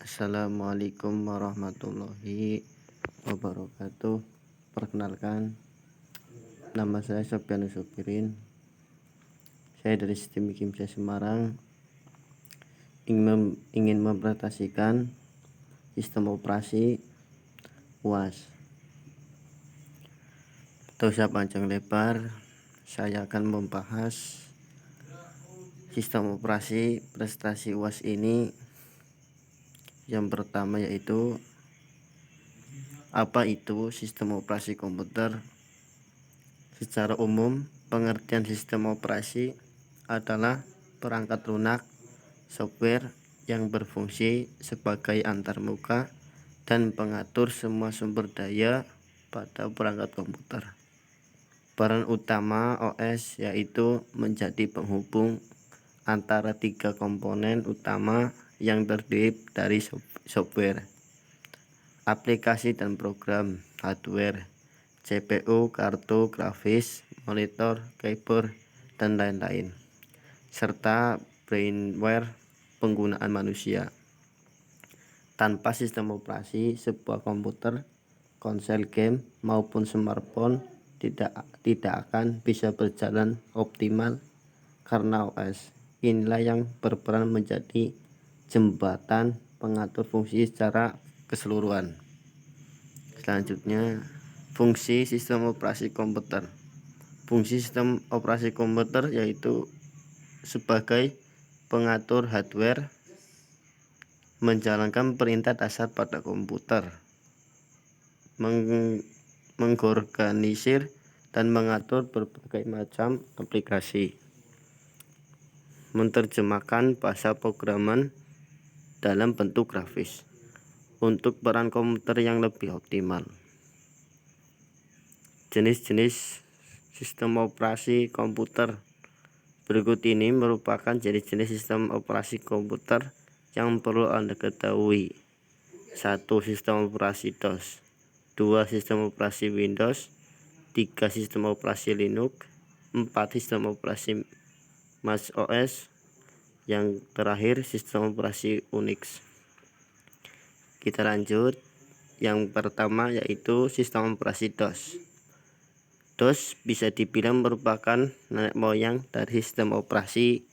Assalamualaikum warahmatullahi wabarakatuh. Perkenalkan, nama saya Sofyan Supirin. Saya dari Sistem Kimia Semarang ingin mempresentasikan sistem operasi UAS. Tak usah panjang lebar, saya akan membahas sistem operasi prestasi UAS ini. Yang pertama yaitu apa itu sistem operasi komputer. Secara umum, pengertian sistem operasi adalah perangkat lunak software yang berfungsi sebagai antarmuka dan pengatur semua sumber daya pada perangkat komputer. Peran utama OS yaitu menjadi penghubung antara tiga komponen utama yang terdiri dari software, aplikasi dan program, hardware, CPU, kartu grafis, monitor, keyboard, dan lain-lain, serta brainware penggunaan manusia. Tanpa sistem operasi, sebuah komputer, konsol game, maupun smartphone tidak akan bisa berjalan optimal karena OS inilah yang berperan menjadi jembatan pengatur fungsi secara keseluruhan. Selanjutnya, fungsi sistem operasi komputer. Fungsi sistem operasi komputer yaitu sebagai pengatur hardware, menjalankan perintah dasar pada komputer, mengorganisir dan mengatur berbagai macam aplikasi, menerjemahkan bahasa programan dalam bentuk grafis untuk peran komputer yang lebih optimal. Jenis-jenis sistem operasi komputer. Berikut ini merupakan jenis-jenis sistem operasi komputer yang perlu Anda ketahui. 1. Sistem operasi DOS. 2. Sistem operasi Windows. 3. Sistem operasi Linux. 4. Sistem operasi Mac OS. Yang terakhir, sistem operasi Unix. Kita lanjut. Yang pertama yaitu sistem operasi DOS. DOS bisa dibilang merupakan nenek moyang dari sistem operasi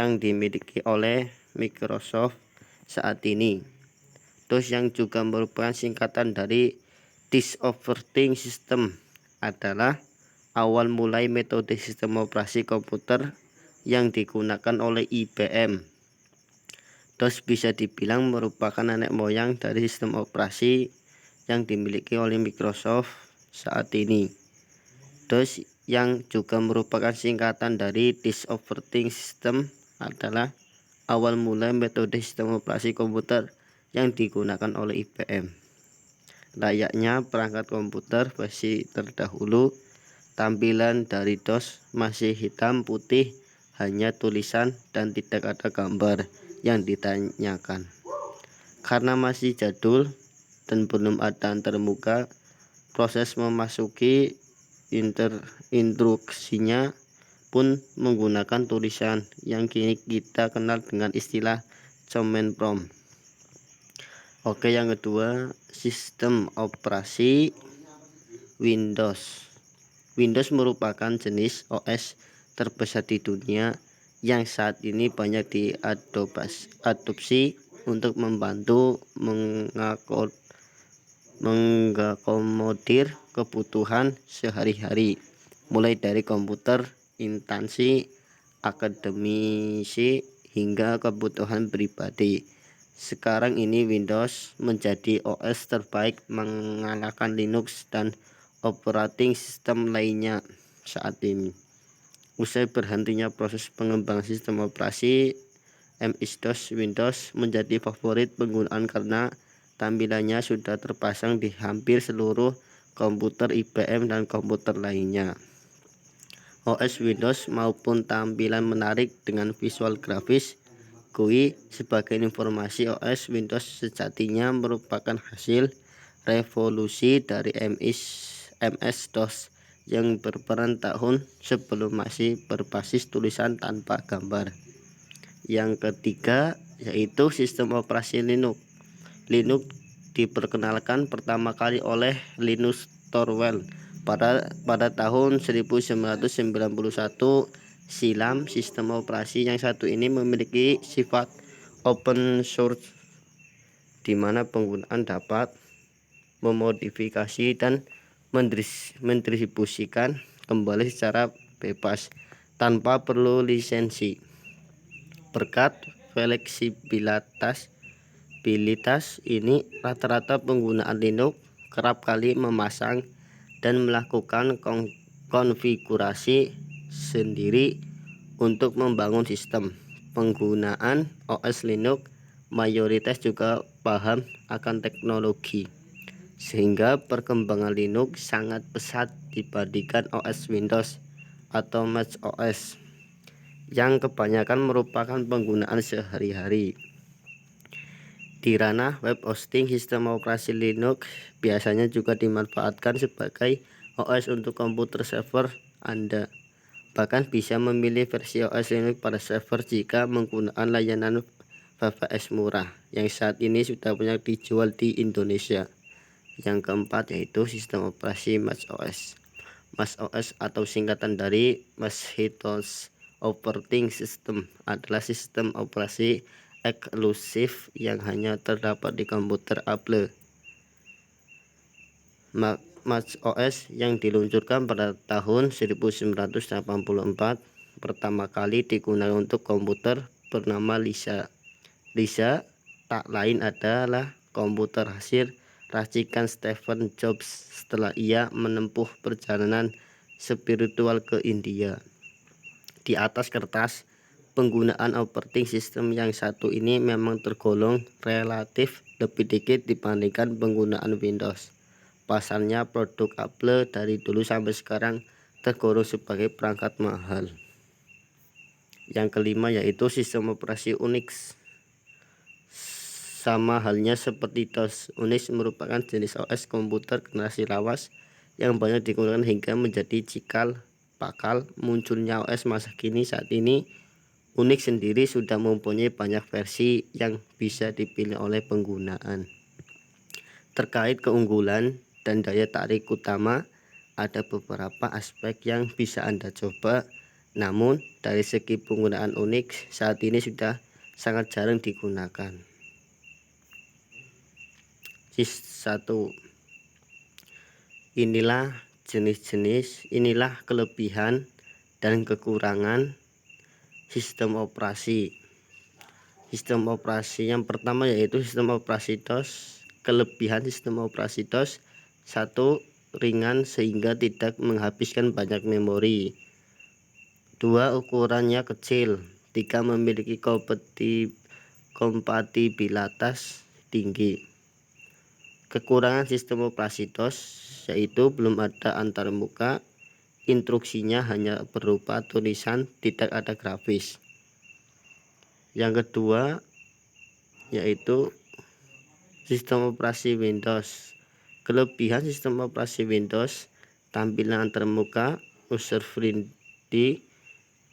yang dimiliki oleh Microsoft saat ini. DOS yang juga merupakan singkatan dari Disk Operating System adalah awal mulai metode sistem operasi komputer yang digunakan oleh IBM. DOS bisa dibilang merupakan nenek moyang dari sistem operasi yang dimiliki oleh Microsoft saat ini. DOS yang juga merupakan singkatan dari Disk Operating System adalah awal mulai metode sistem operasi komputer yang digunakan oleh IBM. Layaknya perangkat komputer versi terdahulu, tampilan dari DOS masih hitam putih, hanya tulisan dan tidak ada gambar yang ditanyakan. Karena masih jadul dan belum ada antarmuka, proses memasuki instruksinya pun menggunakan tulisan yang kini kita kenal dengan istilah command prompt. Oke, yang kedua, sistem operasi Windows. Windows merupakan jenis OS terbesar di dunia yang saat ini banyak diadopsi untuk membantu mengakomodir kebutuhan sehari-hari, mulai dari komputer, instansi, akademisi, hingga kebutuhan pribadi. Sekarang ini Windows menjadi OS terbaik mengalahkan Linux dan operating system lainnya saat ini. Usai berhentinya proses pengembangan sistem operasi, MS-DOS Windows menjadi favorit penggunaan karena tampilannya sudah terpasang di hampir seluruh komputer IBM dan komputer lainnya. OS Windows maupun tampilan menarik dengan visual grafis GUI. Sebagai informasi, OS Windows sejatinya merupakan hasil revolusi dari MS-DOS yang berperan tahun sebelum masih berbasis tulisan tanpa gambar. Yang ketiga yaitu sistem operasi Linux. Linux diperkenalkan pertama kali oleh Linus Torvalds pada tahun 1991 silam. Sistem operasi yang satu ini memiliki sifat open source, di mana penggunaan dapat memodifikasi dan mendistribusikan kembali secara bebas tanpa perlu lisensi. Berkat fleksibilitas ini, rata-rata penggunaan Linux kerap kali memasang dan melakukan konfigurasi sendiri untuk membangun sistem. Penggunaan OS Linux mayoritas juga paham akan teknologi, sehingga perkembangan Linux sangat pesat dibandingkan OS Windows atau Mac OS yang kebanyakan merupakan penggunaan sehari-hari. Di ranah web hosting, sistem operasi Linux biasanya juga dimanfaatkan sebagai OS untuk komputer server Anda. Bahkan bisa memilih versi OS Linux pada server jika menggunakan layanan VPS murah yang saat ini sudah banyak dijual di Indonesia. Yang keempat yaitu sistem operasi Mac OS. Mac OS atau singkatan dari Macintosh Operating System adalah sistem operasi eksklusif yang hanya terdapat di komputer Apple. Mac OS yang diluncurkan pada tahun 1984 pertama kali digunakan untuk komputer bernama Lisa. Lisa tak lain adalah komputer hasil racikan Steve Jobs setelah ia menempuh perjalanan spiritual ke India. Di atas kertas, penggunaan operating system yang satu ini memang tergolong relatif lebih dikit dibandingkan penggunaan Windows. Pasalnya, produk Apple dari dulu sampai sekarang tergolong sebagai perangkat mahal. Yang kelima yaitu sistem operasi Unix. Sama halnya seperti DOS, Unix merupakan jenis OS komputer generasi lawas yang banyak digunakan hingga menjadi cikal bakal munculnya OS masa kini. Saat ini Unix sendiri sudah mempunyai banyak versi yang bisa dipilih oleh penggunaan. Terkait keunggulan dan daya tarik utama, ada beberapa aspek yang bisa Anda coba. Namun dari segi penggunaan Unix saat ini sudah sangat jarang digunakan. 1. Inilah kelebihan dan kekurangan sistem operasi. Sistem operasi yang pertama yaitu sistem operasi DOS. Kelebihan sistem operasi DOS: 1. Ringan sehingga tidak menghabiskan banyak memori. 2. Ukurannya kecil. 3. Memiliki kompatibilitas tinggi. Kekurangan sistem operasi DOS yaitu belum ada antarmuka, instruksinya hanya berupa tulisan, tidak ada grafis. Yang kedua yaitu sistem operasi Windows. Kelebihan sistem operasi Windows: tampilan antarmuka, user friendly,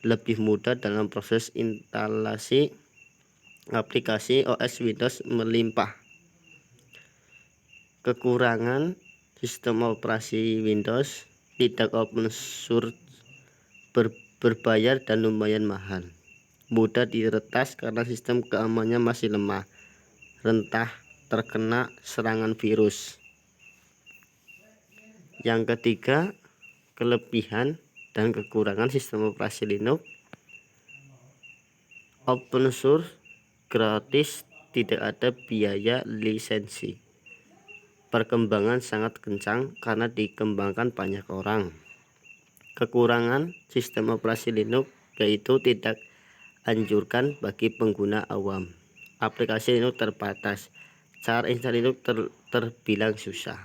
lebih mudah dalam proses instalasi aplikasi OS Windows melimpah. Kekurangan sistem operasi Windows: tidak open source, berbayar dan lumayan mahal, mudah diretas karena sistem keamanannya masih lemah, rentan terkena serangan virus. Yang ketiga, kelebihan dan kekurangan sistem operasi Linux: open source, gratis, tidak ada biaya lisensi. Perkembangan sangat kencang karena dikembangkan banyak orang. Kekurangan sistem operasi Linux yaitu tidak anjurkan bagi pengguna awam. Aplikasi Linux terbatas. Cara install Linux terbilang susah.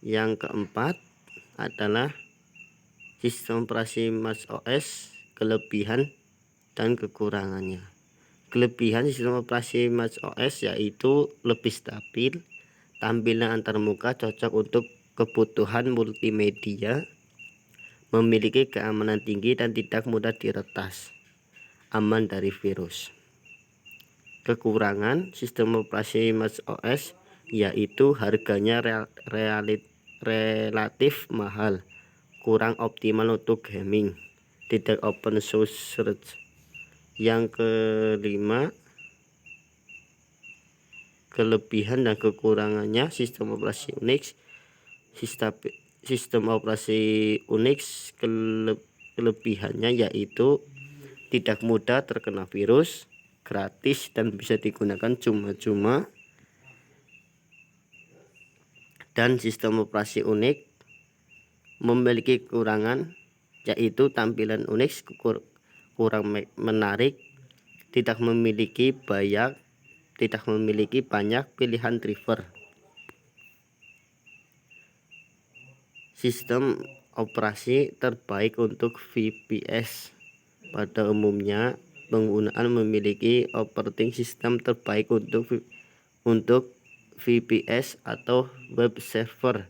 Yang keempat adalah sistem operasi Mac OS. Kelebihan dan kekurangannya. Kelebihan sistem operasi Mac OS yaitu lebih stabil, tampilan antarmuka cocok untuk kebutuhan multimedia, memiliki keamanan tinggi dan tidak mudah diretas, aman dari virus. Kekurangan sistem operasi Mac OS yaitu harganya relatif mahal, kurang optimal untuk gaming, tidak open source. Yang kelima, kelebihan dan kekurangannya sistem operasi Unix. Sistem operasi Unix kelebihannya yaitu tidak mudah terkena virus, gratis dan bisa digunakan cuma-cuma. Dan sistem operasi Unix memiliki kekurangan yaitu tampilan Unix kurang menarik, tidak memiliki banyak pilihan driver. Sistem operasi terbaik untuk VPS. Pada umumnya, penggunaan memiliki operating system terbaik untuk VPS atau web server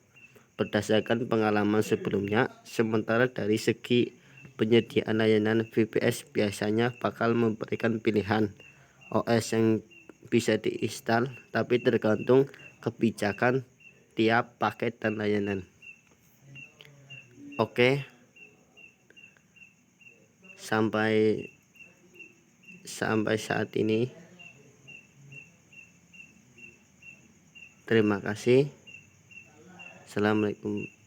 berdasarkan pengalaman sebelumnya. Sementara dari segi penyediaan layanan, VPS biasanya bakal memberikan pilihan OS yang bisa diinstal, tapi tergantung kebijakan tiap paket dan layanan. Oke, sampai saat ini terima kasih. Assalamualaikum.